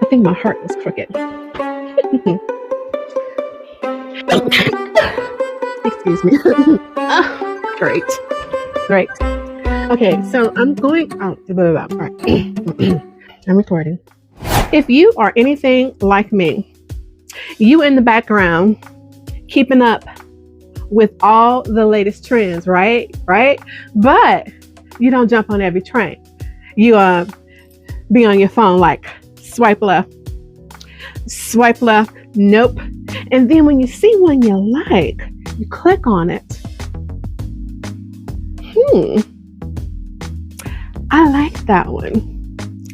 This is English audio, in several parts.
think my heart is crooked. Excuse me. Great. Okay, so I'm going. All right. I'm recording. If you are anything like me, you in the background keeping up with all the latest trends, right? But you don't jump on every trend. You be on your phone like swipe left, nope. And then when you see one you like, you click on it. I like that one.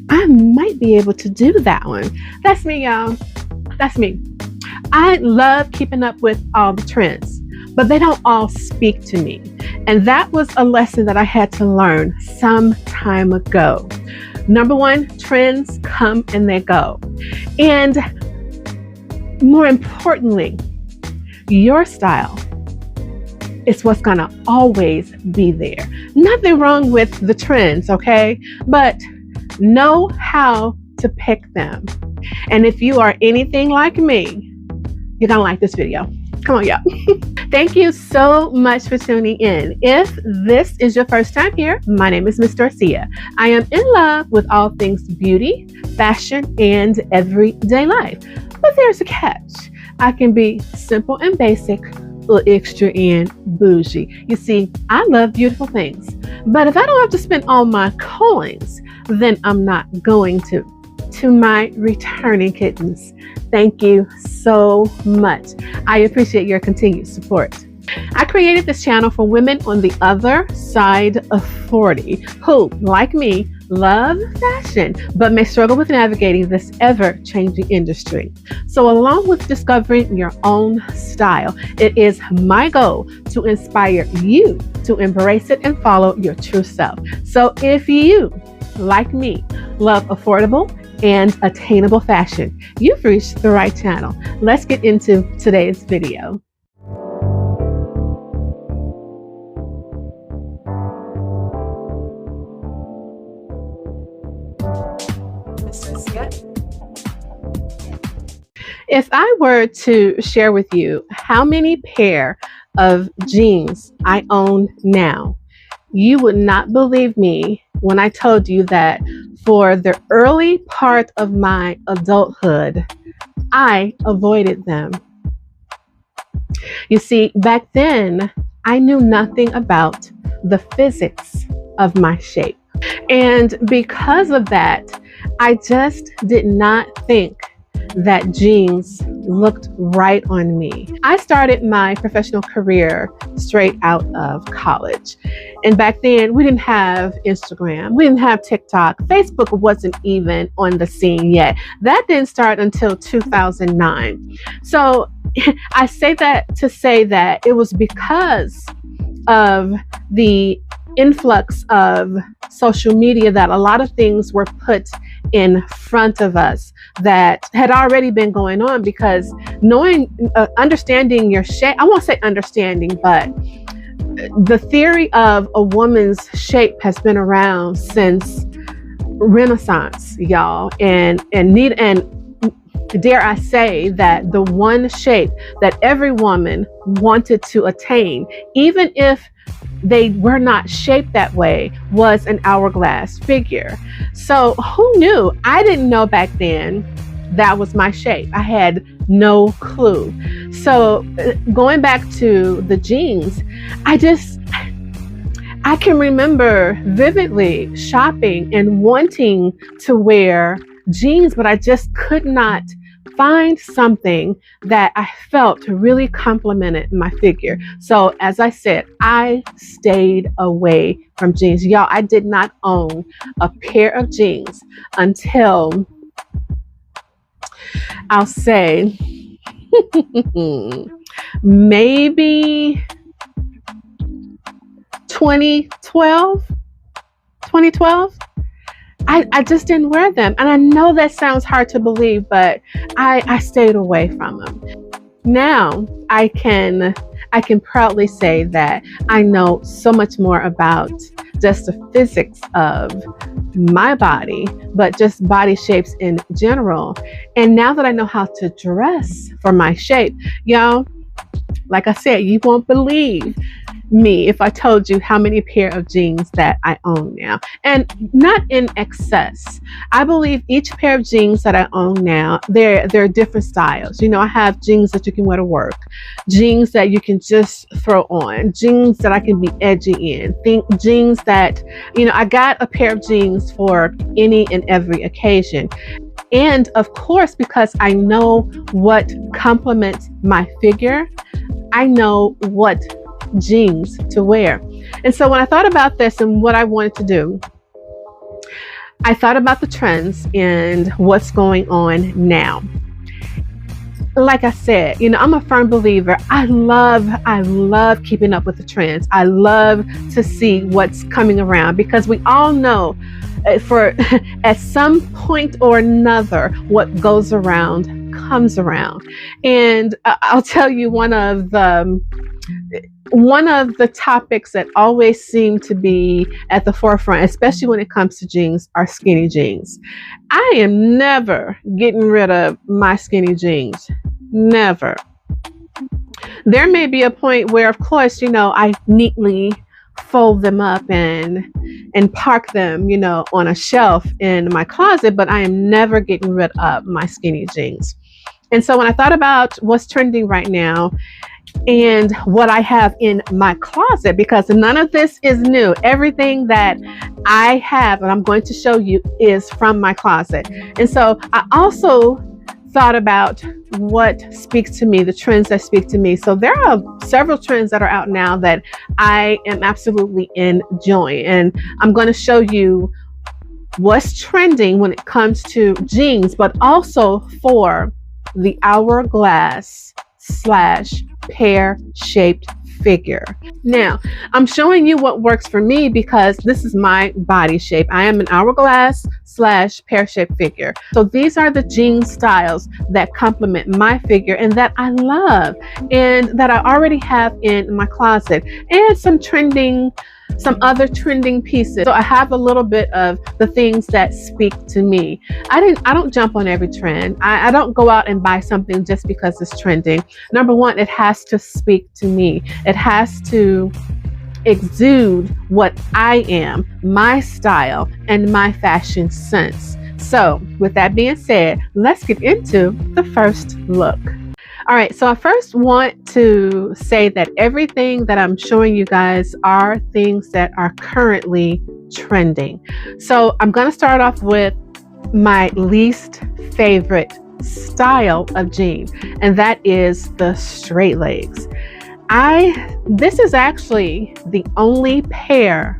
I might be able to do that one. That's me, y'all. That's me. I love keeping up with all the trends, but they don't all speak to me. And that was a lesson that I had to learn some time ago. Number one, trends come and they go. And more importantly, your style is what's gonna always be there. Nothing wrong with the trends, okay? But know how to pick them. And if you are anything like me, you're gonna like this video. Come on, y'all. Thank you so much for tuning in. If this is your first time here, my name is Miss Dorcia. I am in love with all things beauty, fashion, and everyday life. But there's a catch. I can be simple and basic, little extra and bougie. You see, I love beautiful things. But if I don't have to spend all my coins, then I'm not going to. To my returning kittens, thank you so much. I appreciate your continued support. I created this channel for women on the other side of 40 who, like me, love fashion, but may struggle with navigating this ever-changing industry. So along with discovering your own style, it is my goal to inspire you to embrace it and follow your true self. So if you, like me, love affordable and attainable fashion, you've reached the right channel. Let's get into today's video. If I were to share with you how many pair of jeans I own now, you would not believe me when I told you that for the early part of my adulthood, I avoided them. You see, back then, I knew nothing about the physics of my shape. And because of that, I just did not think that jeans looked right on me. I started my professional career straight out of college. And back then we didn't have Instagram, we didn't have TikTok, Facebook wasn't even on the scene yet. That didn't start until 2009. So I say that to say that it was because of the influx of social media that a lot of things were put in front of us that had already been going on, because understanding your shape, I won't say understanding, but the theory of a woman's shape has been around since Renaissance, y'all, and dare I say that the one shape that every woman wanted to attain, even if they were not shaped that way, was an hourglass figure. So who knew? I didn't know back then that was my shape. I had no clue. So going back to the jeans, I can remember vividly shopping and wanting to wear jeans, but I just could not find something that I felt really complimented my figure. So as I said, I stayed away from jeans. Y'all, I did not own a pair of jeans until, I'll say, maybe 2012. I just didn't wear them. And I know that sounds hard to believe, but I stayed away from them. Now I can proudly say that I know so much more about just the physics of my body, but just body shapes in general. And now that I know how to dress for my shape, y'all, like I said, you won't believe me if I told you how many pair of jeans that I own now, and not in excess. I believe each pair of jeans that I own now, they're different styles. You know, I have jeans that you can wear to work, jeans that you can just throw on, jeans that I can be edgy in, jeans that, you know, I got a pair of jeans for any and every occasion. And of course, because I know what complements my figure, I know what jeans to wear. And so when I thought about this and what I wanted to do, I thought about the trends and what's going on now. Like I said, you know, I'm a firm believer. I love keeping up with the trends. I love to see what's coming around, because we all know for at some point or another, what goes around comes around. And I'll tell you one of the topics that always seem to be at the forefront, especially when it comes to jeans, are skinny jeans. I am never getting rid of my skinny jeans. Never. There may be a point where, of course, you know, I neatly fold them up and park them, you know, on a shelf in my closet, but I am never getting rid of my skinny jeans. And so when I thought about what's trending right now and what I have in my closet, because none of this is new, everything that I have and I'm going to show you is from my closet. And so I also thought about what speaks to me, the trends that speak to me. So there are several trends that are out now that I am absolutely enjoying, and I'm going to show you what's trending when it comes to jeans, but also for the hourglass / pear-shaped figure. Now, I'm showing you what works for me because this is my body shape. I am an hourglass / pear-shaped figure. So these are the jean styles that complement my figure and that I love and that I already have in my closet, and some other trending pieces. So I have a little bit of the things that speak to me. I don't jump on every trend. I don't go out and buy something just because it's trending. Number one, it has to speak to me. It has to exude what I am, my style, and my fashion sense. So with that being said, let's get into the first look. All right, so I first want to say that everything that I'm showing you guys are things that are currently trending. So I'm going to start off with my least favorite style of jean, and that is the straight legs. This is actually the only pair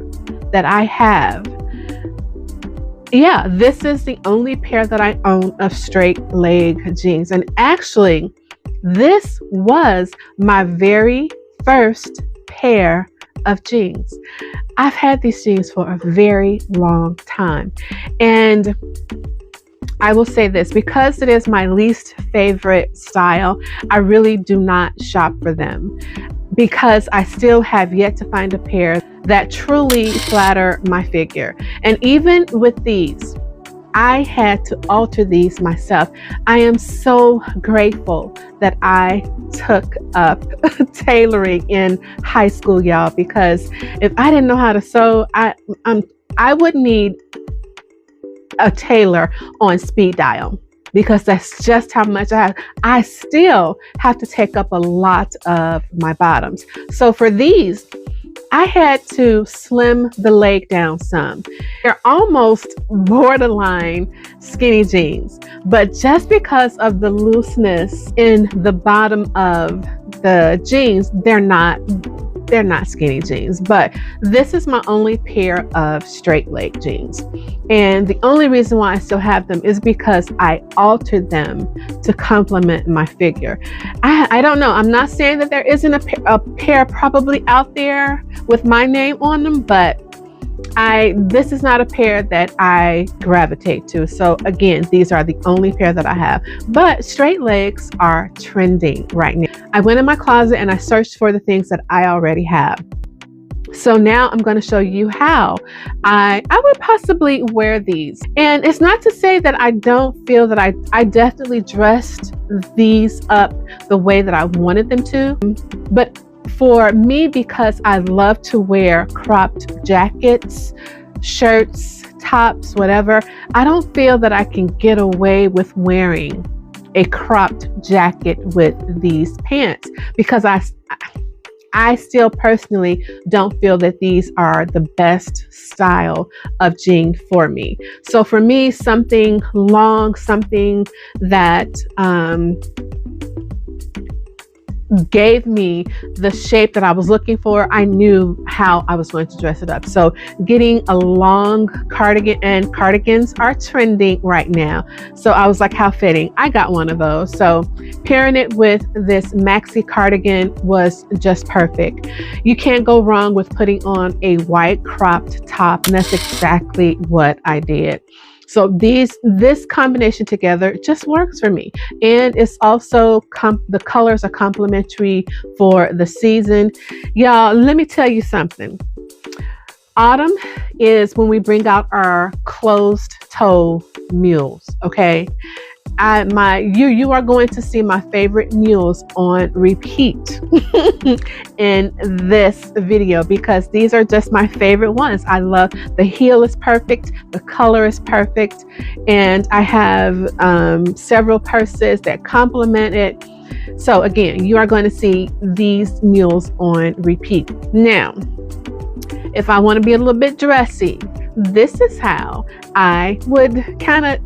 that I have. Yeah, this is the only pair that I own of straight leg jeans. And actually, this was my very first pair of jeans. I've had these jeans for a very long time. And I will say this, because it is my least favorite style, I really do not shop for them, because I still have yet to find a pair that truly flatter my figure. And even with these, I had to alter these myself. I am so grateful that I took up tailoring in high school, y'all, because if I didn't know how to sew, I would need a tailor on speed dial, because that's just how much I have. I still have to take up a lot of my bottoms. So for these, I had to slim the leg down some. They're almost borderline skinny jeans, but just because of the looseness in the bottom of the jeans, they're not skinny jeans. But this is my only pair of straight leg jeans. And the only reason why I still have them is because I altered them to complement my figure. I don't know. I'm not saying that there isn't a pair probably out there with my name on them, but this is not a pair that I gravitate to. So again, these are the only pair that I have. But straight legs are trending right now. I went in my closet and I searched for the things that I already have. So now I'm going to show you how I would possibly wear these. And it's not to say that I don't feel that I definitely dressed these up the way that I wanted them to. But for me, because I love to wear cropped jackets, shirts, tops, whatever, I don't feel that I can get away with wearing a cropped jacket with these pants, because I still personally don't feel that these are the best style of jean for me. So for me, something long, something that gave me the shape that I was looking for, I knew how I was going to dress it up. So getting a long cardigan, and cardigans are trending right now. So I was like, how fitting. I got one of those. So pairing it with this maxi cardigan was just perfect. You can't go wrong with putting on a white cropped top, and that's exactly what I did. So this combination together just works for me. And it's also, the colors are complementary for the season. Y'all, let me tell you something. Autumn is when we bring out our closed toe mules, okay? You are going to see my favorite mules on repeat in this video, because these are just my favorite ones. I love the heel is perfect, the color is perfect, and I have several purses that complement it. So again, you are going to see these mules on repeat. Now, if I want to be a little bit dressy, this is how I would kind of,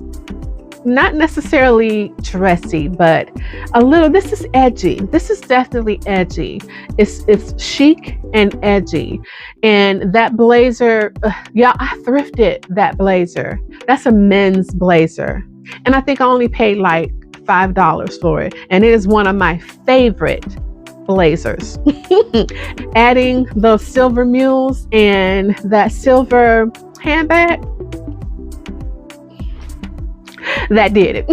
not necessarily dressy, but a little, this is edgy. This is definitely edgy. It's chic and edgy. And that blazer, yeah, I thrifted that blazer. That's a men's blazer. And I think I only paid like $5 for it. And it is one of my favorite blazers. Adding those silver mules and that silver handbag, that did it.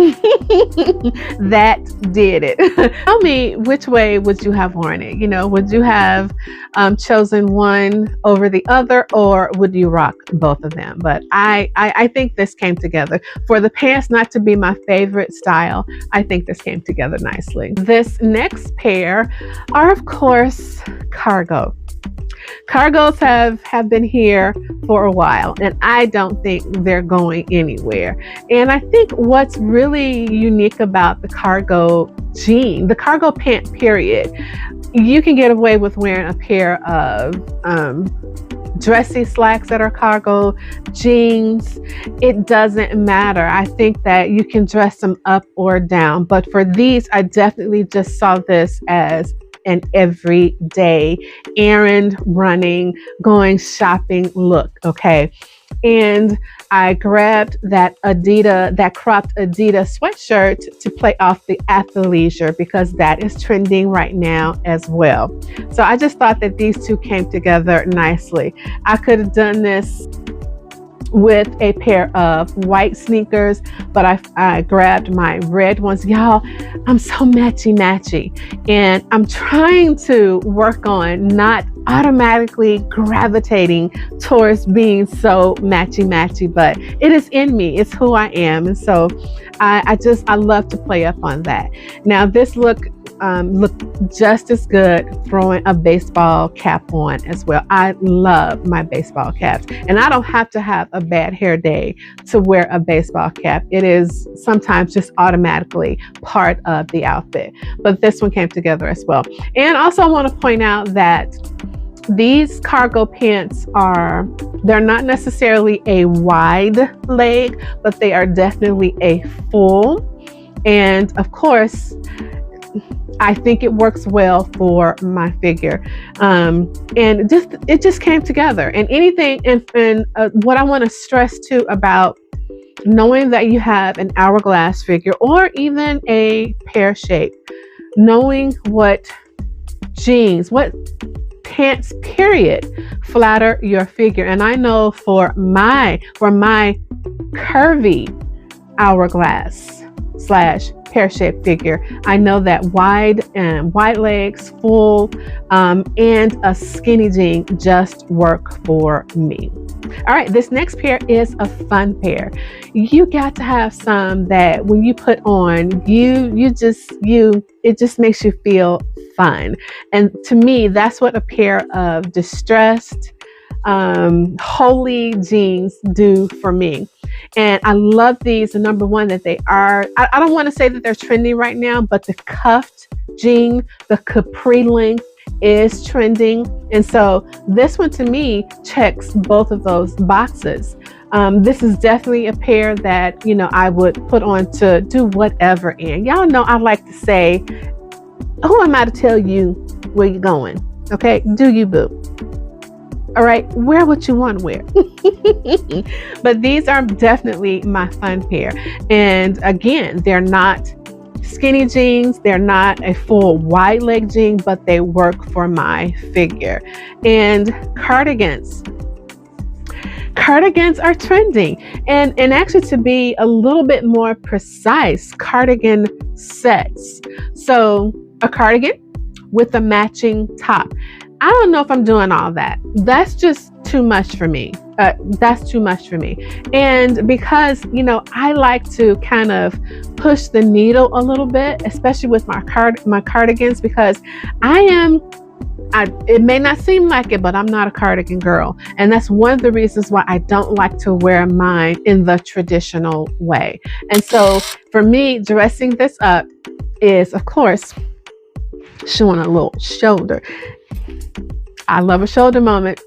That did it. Tell me, which way would you have worn it? You know, would you have chosen one over the other, or would you rock both of them? But I think this came together. For the pants not to be my favorite style, I think this came together nicely. This next pair are, of course, cargo. Cargos have been here for a while, and I don't think they're going anywhere. And I think what's really unique about the cargo jean, the cargo pant period, you can get away with wearing a pair of dressy slacks that are cargo, jeans. It doesn't matter. I think that you can dress them up or down. But for these, I definitely just saw this as an everyday errand running, going shopping look, okay? And I grabbed that cropped Adidas sweatshirt to play off the athleisure, because that is trending right now as well. So I just thought that these two came together nicely. I could have done this with a pair of white sneakers, but I grabbed my red ones. Y'all, I'm so matchy, and I'm trying to work on not automatically gravitating towards being so matchy, but it is in me. It's who I am. And so I love to play up on that. Now this look just as good throwing a baseball cap on as well. I love my baseball caps, and I don't have to have a bad hair day to wear a baseball cap. It is sometimes just automatically part of the outfit, but this one came together as well. And also I want to point out that these cargo pants they're not necessarily a wide leg, but they are definitely a full. And of course, I think it works well for my figure. And it just came together. And what I want to stress too about knowing that you have an hourglass figure or even a pear shape, knowing what jeans, what pants period flatter your figure. And I know for my curvy hourglass / pear-shaped figure, I know that wide legs, full, and a skinny jean just work for me. All right, this next pair is a fun pair. You got to have some that when you put on, it just makes you feel fun. And to me, that's what a pair of distressed, holy jeans do for me. And I love these. And number one, that they are, I don't want to say that they're trendy right now, but the cuffed jean, the capri length, is trending. And so this one to me checks both of those boxes. This is definitely a pair that, you know, I would put on to do whatever in. Y'all know I like to say, who am I to tell you where you're going? Okay, do you, boo? All right, wear what you want to wear. But these are definitely my fun pair. And again, they're not skinny jeans, they're not a full wide leg jean, but they work for my figure. And cardigans are trending, and actually, to be a little bit more precise, cardigan sets. So a cardigan with a matching top. I don't know if I'm doing all that. That's just too much for me. That's too much for me. And because, you know, I like to kind of push the needle a little bit, especially with my cardigans, because it may not seem like it, but I'm not a cardigan girl. And that's one of the reasons why I don't like to wear mine in the traditional way. And so for me, dressing this up is, of course, showing a little shoulder. I love a shoulder moment.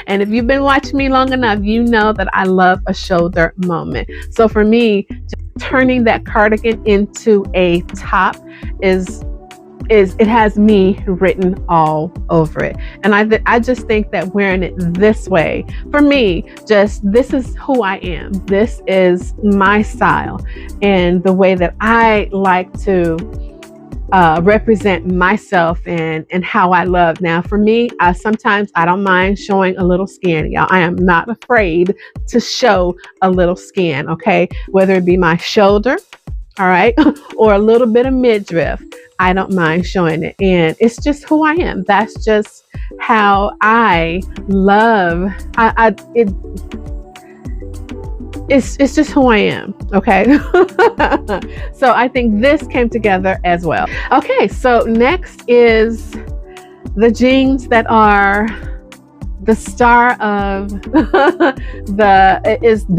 And if you've been watching me long enough, you know that I love a shoulder moment. So for me, just turning that cardigan into a top it has me written all over it. And I just think that wearing it this way, for me, this is who I am. This is my style and the way that I like to represent myself and how I love. Now, for me, sometimes I don't mind showing a little skin, y'all. I am not afraid to show a little skin, okay? Whether it be my shoulder, all right, or a little bit of midriff, I don't mind showing it. And it's just who I am. That's just how I love it. It's just who I am, okay? So I think this came together as well. Okay, so next is the jeans that are the star of the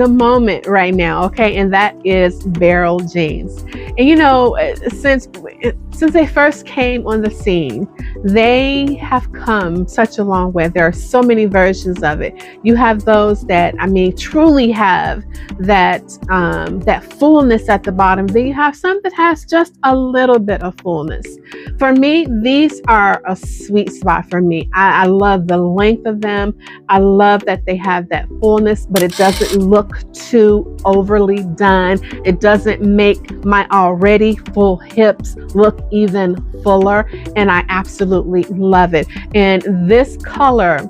moment right now, okay? And that is Barrell jeans. And you know, since they first came on the scene, they have come such a long way. There are so many versions of it. You have those that, I mean, truly have that fullness at the bottom. Then you have some that has just a little bit of fullness. For me, these are a sweet spot for me. I love the length of them. I love that they have that fullness, but it doesn't look too overly done. It doesn't make my already full hips look even fuller, and I absolutely love it. And this color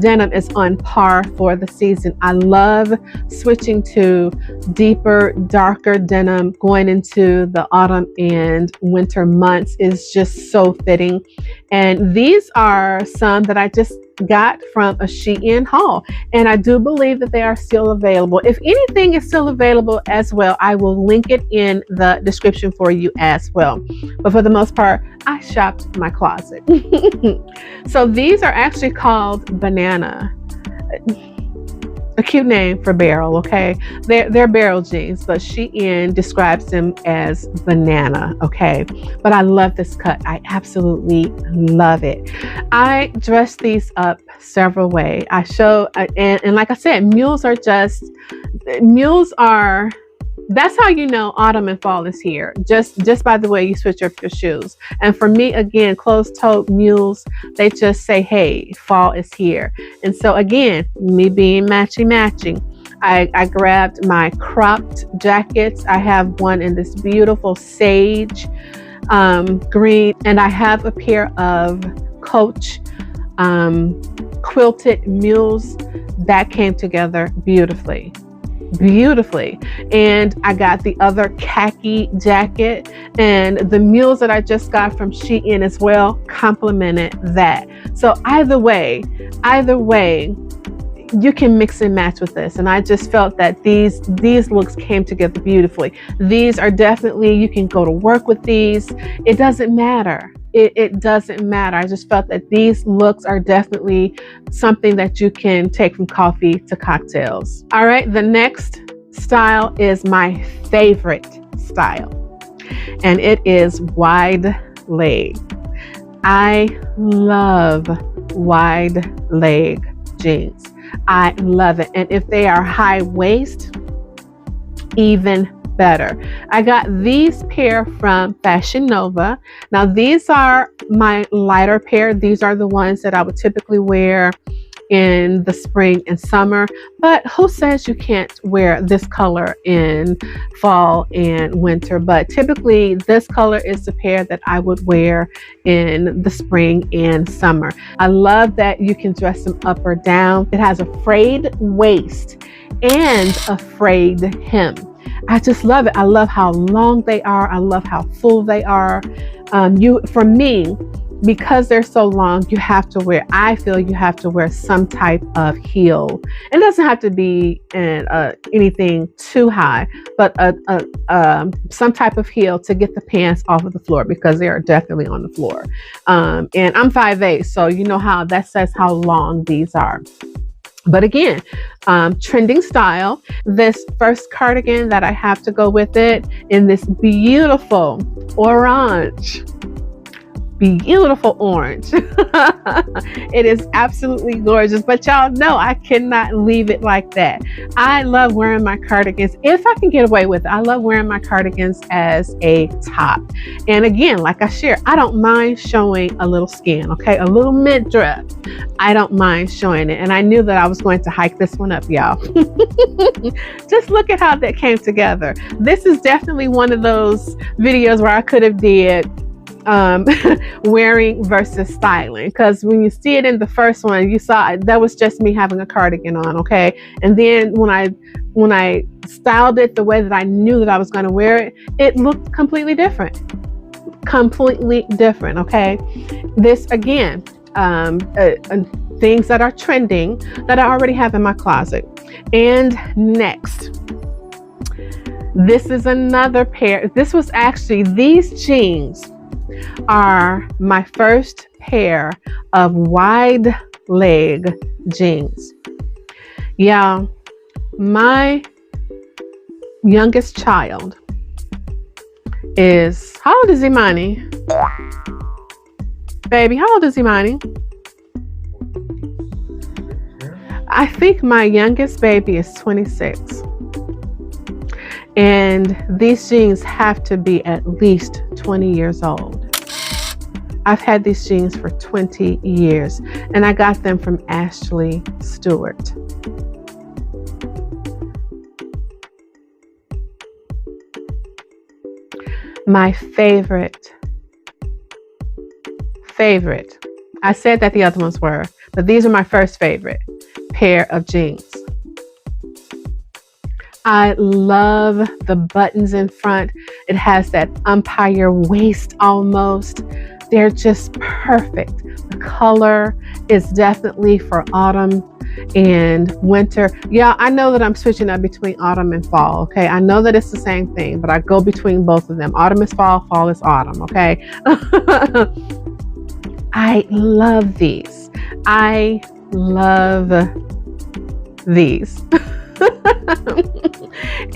denim is on par for the season. I love switching to deeper, darker denim going into the autumn and winter months. Is just so fitting. And these are some that I just got from a Shein haul, and I do believe that they are still available. If anything is still available as well, I will link it in the description for you as well. But for the most part, I shopped my closet. So these are actually called Banana. A cute name for Barrell, okay? They're Barrell jeans, but Shein describes them as banana, okay? But I love this cut. I absolutely love it. I dress these up several ways. I show, and like I said, mules are, that's how you know autumn and fall is here, just by the way you switch up your shoes. And for me, again, closed-toed mules, they just say, hey, fall is here. And so again, me being matchy-matching, I grabbed my cropped jackets. I have one in this beautiful sage green, and I have a pair of Coach quilted mules that came together beautifully. beautifully. And I got the other khaki jacket, and the mules that I just got from Shein as well complemented that. So either way, you can mix and match with this. And I just felt that these looks came together beautifully. These are definitely, you can go to work with these. It doesn't matter. It doesn't matter. I just felt that these looks are definitely something that you can take from coffee to cocktails. All right, the next style is my favorite style, and it is wide leg. I love wide leg jeans. I love it. And if they are high waist, even better. I got these pair from Fashion Nova. Now these are my lighter pair. These are the ones that I would typically wear in the spring and summer, but who says you can't wear this color in fall and winter? But typically this color is the pair that I would wear in the spring and summer. I love that you can dress them up or down. It has a frayed waist and a frayed hem. I just love it. I love how long they are. I love how full they are. For me, because they're so long, I feel you have to wear some type of heel. It doesn't have to be anything too high, but some type of heel to get the pants off of the floor, because they are definitely on the floor. And I'm 5'8", so you know how that says how long these are. But again, trending style. This first cardigan that I have to go with it in this beautiful orange. It is absolutely gorgeous, but y'all know I cannot leave it like that. I love wearing my cardigans, if I can get away with it. I love wearing my cardigans as a top. And again, like I share, I don't mind showing a little skin, okay? A little midriff. I don't mind showing it. And I knew that I was going to hike this one up, y'all. Just look at how that came together. This is definitely one of those videos where I could have did wearing versus styling, because when you see it in the first one, you saw that was just me having a cardigan on, okay? And then when I styled it the way that I knew that I was going to wear it, it looked completely different, okay? This again, things that are trending that I already have in my closet. And next, this is another pair. This was actually, these jeans are my first pair of wide leg jeans. Yeah, my youngest child is, how old is Imani? Baby, how old is Imani? I think my youngest baby is 26. And these jeans have to be at least 20 years old. I've had these jeans for 20 years, and I got them from Ashley Stewart. My favorite. I said that the other ones were, but these are my first favorite pair of jeans. I love the buttons in front. It has that umpire waist almost. They're just perfect. The color is definitely for autumn and winter. Yeah, I know that I'm switching up between autumn and fall, okay? I know that it's the same thing, but I go between both of them. Autumn is fall, fall is autumn, okay? I love these. I love these.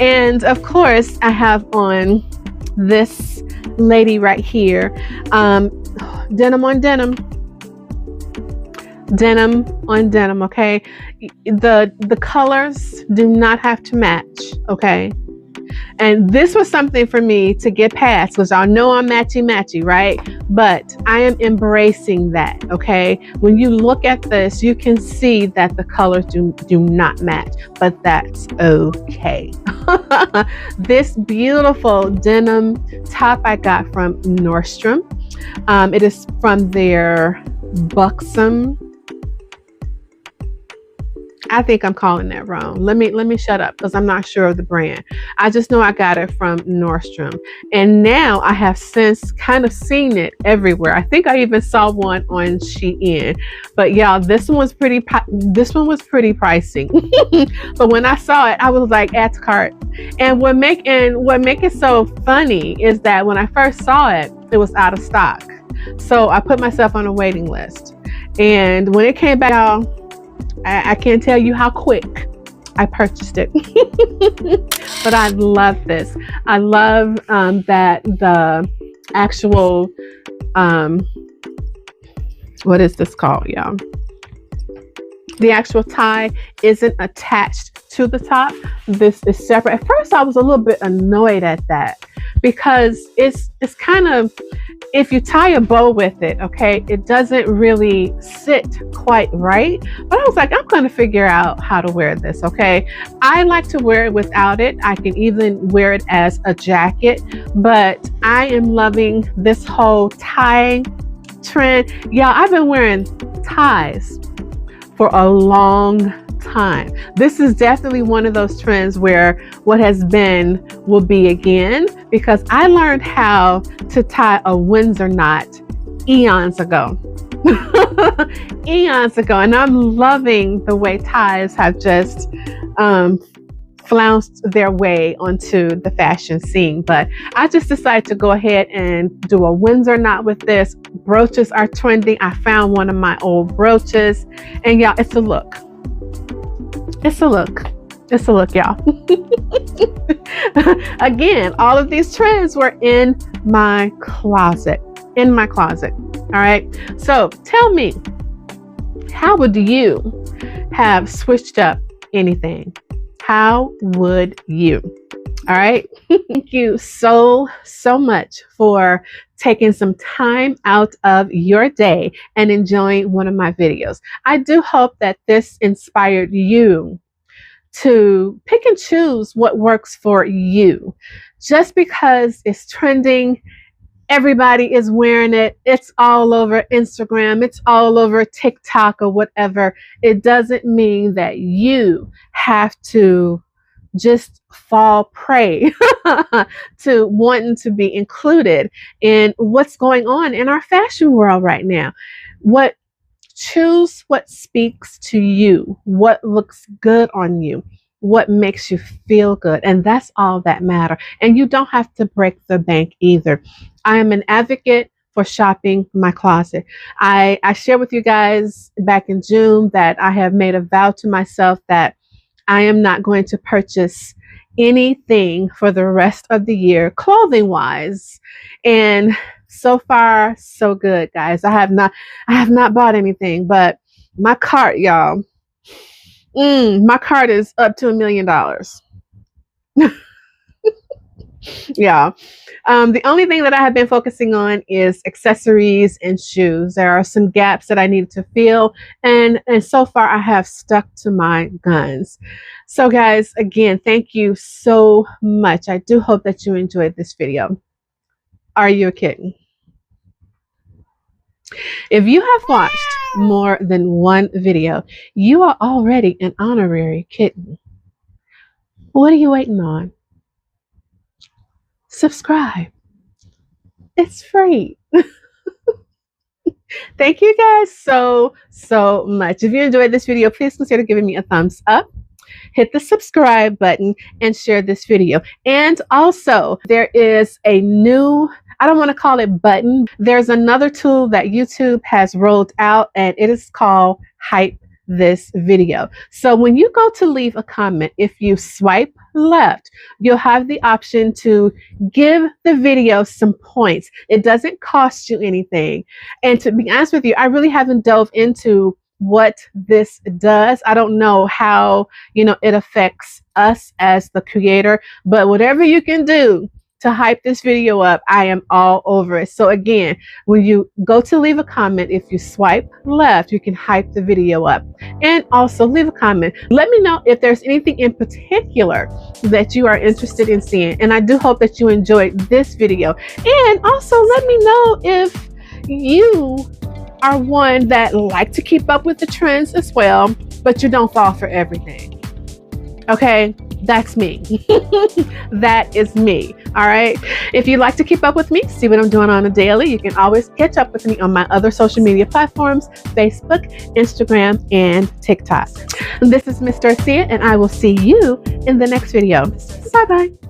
And of course, I have on this lady right here, denim on denim, denim on denim, okay? The colors do not have to match, okay? And this was something for me to get past, because y'all know I'm matchy, right? But I am embracing that, okay? When you look at this, you can see that the colors do not match, but that's okay. This beautiful denim top I got from Nordstrom. It is from their Buxom I think I'm calling that wrong. Let me shut up because I'm not sure of the brand. I just know I got it from Nordstrom. And now I have since kind of seen it everywhere. I think I even saw one on Shein. But yeah, this one was pretty pricey. But when I saw it, I was like, add to cart. And what make it so funny is that when I first saw it, it was out of stock. So I put myself on a waiting list. And when it came back out, I can't tell you how quick I purchased it. But I love this. I love that the actual, what is this called, y'all? The actual tie isn't attached to the top. This is separate. At first, I was a little bit annoyed at that because it's kind of, if you tie a bow with it, okay, it doesn't really sit quite right. But I was like, I'm going to figure out how to wear this, okay? I like to wear it without it. I can even wear it as a jacket, but I am loving this whole tie trend. Yeah, I've been wearing ties for a long time. This is definitely one of those trends where what has been will be again, because I learned how to tie a Windsor knot eons ago. Eons ago. And I'm loving the way ties have just flounced their way onto the fashion scene. But I just decided to go ahead and do a Windsor knot with this. Brooches are trending. I found one of my old brooches, and y'all, it's a look. It's a look. It's a look, y'all. Again, all of these trends were in my closet. In my closet. All right. So tell me, how would you have switched up anything? How would you? All right. Thank you so much for taking some time out of your day and enjoying one of my videos. I do hope that this inspired you to pick and choose what works for you. Just because it's trending, everybody is wearing it, it's all over Instagram, it's all over TikTok or whatever, it doesn't mean that you have to just fall prey to wanting to be included in what's going on in our fashion world right now. Choose what speaks to you, what looks good on you, what makes you feel good, and that's all that matters. And you don't have to break the bank either. I am an advocate for shopping my closet. I shared with you guys back in June that I have made a vow to myself that I am not going to purchase anything for the rest of the year, clothing wise. And so far, so good, guys. I have not bought anything, but my cart, y'all, my cart is up to $1 million. Yeah. The only thing that I have been focusing on is accessories and shoes. There are some gaps that I needed to fill, and so far I have stuck to my guns. So guys, again, thank you so much. I do hope that you enjoyed this video. Are you a kitten? If you have watched more than one video, you are already an honorary kitten. What are you waiting on? Subscribe. It's free. Thank you guys so much. If you enjoyed this video, please consider giving me a thumbs up. Hit the subscribe button and share this video. And also, there is a new, I don't want to call it button. There's another tool that YouTube has rolled out, and it is called Hype This Video. So when you go to leave a comment, if you swipe left, you'll have the option to give the video some points. It doesn't cost you anything. And to be honest with you, I really haven't dove into what this does. I don't know how, it affects us as the creator, but whatever you can do to hype this video up, I am all over it. So again, when you go to leave a comment, if you swipe left, you can hype the video up. And also leave a comment. Let me know if there's anything in particular that you are interested in seeing. And I do hope that you enjoyed this video. And also let me know if you are one that like to keep up with the trends as well, but you don't fall for everything. Okay, that's me. That is me. All right. If you'd like to keep up with me, see what I'm doing on a daily, you can always catch up with me on my other social media platforms, Facebook, Instagram, and TikTok. This is Miss Dorcia, and I will see you in the next video. Bye-bye.